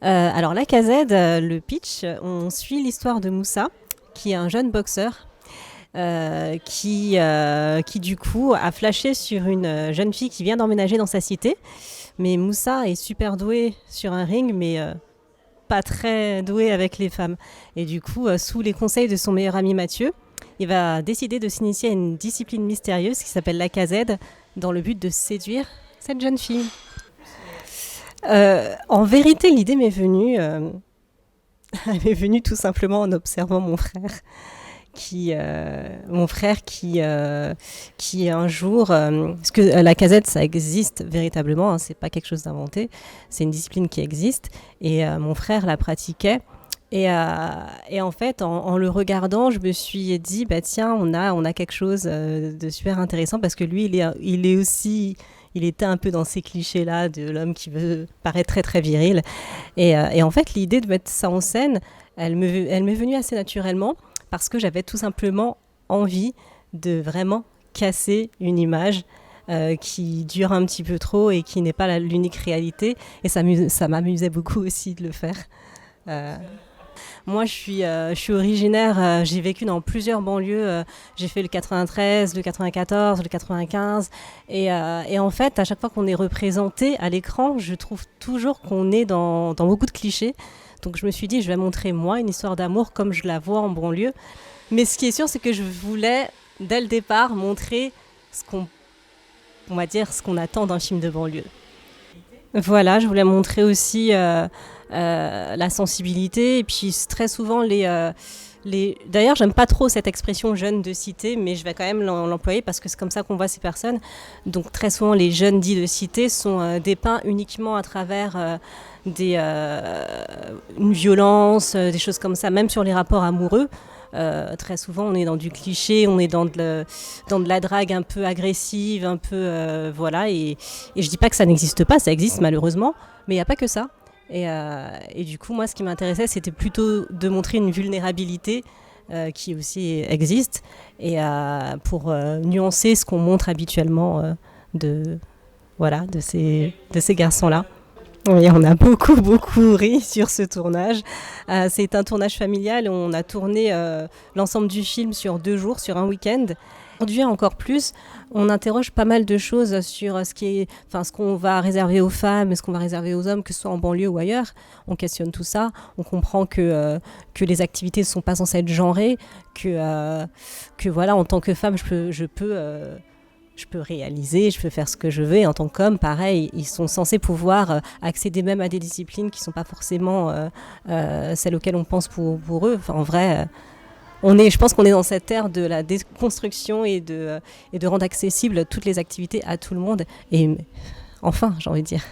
Alors la KZ, le pitch, on suit l'histoire de Moussa, qui est un jeune boxeur qui du coup a flashé sur une jeune fille qui vient d'emménager dans sa cité. Mais Moussa est super doué sur un ring, mais pas très doué avec les femmes. Et du coup, sous les conseils de son meilleur ami Mathieu, il va décider de s'initier à une discipline mystérieuse qui s'appelle la KZ, dans le but de séduire cette jeune fille. En vérité, l'idée m'est venue, elle m'est venue tout simplement en observant mon frère qui un jour, parce que la casette ça existe véritablement, hein, c'est pas quelque chose d'inventé, c'est une discipline qui existe et mon frère la pratiquait. Et en fait, en le regardant, je me suis dit, bah tiens, on a quelque chose de super intéressant parce que lui, il était un peu dans ces clichés-là de l'homme qui veut paraître très très viril. Et en fait, l'idée de mettre ça en scène, elle m'est venue assez naturellement parce que j'avais tout simplement envie de vraiment casser une image qui dure un petit peu trop et qui n'est pas l'unique réalité. Et ça m'amusait beaucoup aussi de le faire. Moi, je suis originaire, j'ai vécu dans plusieurs banlieues. J'ai fait le 93, le 94, le 95. Et en fait, à chaque fois qu'on est représenté à l'écran, je trouve toujours qu'on est dans beaucoup de clichés. Donc je me suis dit, je vais montrer moi une histoire d'amour comme je la vois en banlieue. Mais ce qui est sûr, c'est que je voulais, dès le départ, montrer on va dire, ce qu'on attend d'un film de banlieue. Voilà, je voulais montrer aussi la sensibilité et puis très souvent D'ailleurs, j'aime pas trop cette expression jeune de cité, mais je vais quand même l'employer parce que c'est comme ça qu'on voit ces personnes. Donc très souvent, les jeunes dits de cité sont dépeints uniquement à travers une violence, des choses comme ça, même sur les rapports amoureux. Très souvent, on est dans du cliché, on est dans de la drague un peu agressive, un peu voilà. Et je dis pas que ça n'existe pas, ça existe malheureusement, mais il n'y a pas que ça. Et du coup, moi, ce qui m'intéressait, c'était plutôt de montrer une vulnérabilité qui aussi existe, et pour nuancer ce qu'on montre habituellement de ces garçons-là. Oui, on a beaucoup ri sur ce tournage. C'est un tournage familial. On a tourné l'ensemble du film sur 2 jours, sur un week-end. Aujourd'hui, encore plus, on interroge pas mal de choses sur ce qu'on va réserver aux femmes, ce qu'on va réserver aux hommes, que ce soit en banlieue ou ailleurs. On questionne tout ça. On comprend que les activités ne sont pas censées être genrées, que voilà, en tant que femme, je peux réaliser, je peux faire ce que je veux. Et en tant qu'homme, pareil, ils sont censés pouvoir accéder même à des disciplines qui ne sont pas forcément celles auxquelles on pense pour eux. Enfin, en vrai, je pense qu'on est dans cette ère de la déconstruction et de rendre accessibles toutes les activités à tout le monde. Et enfin, j'ai envie de dire.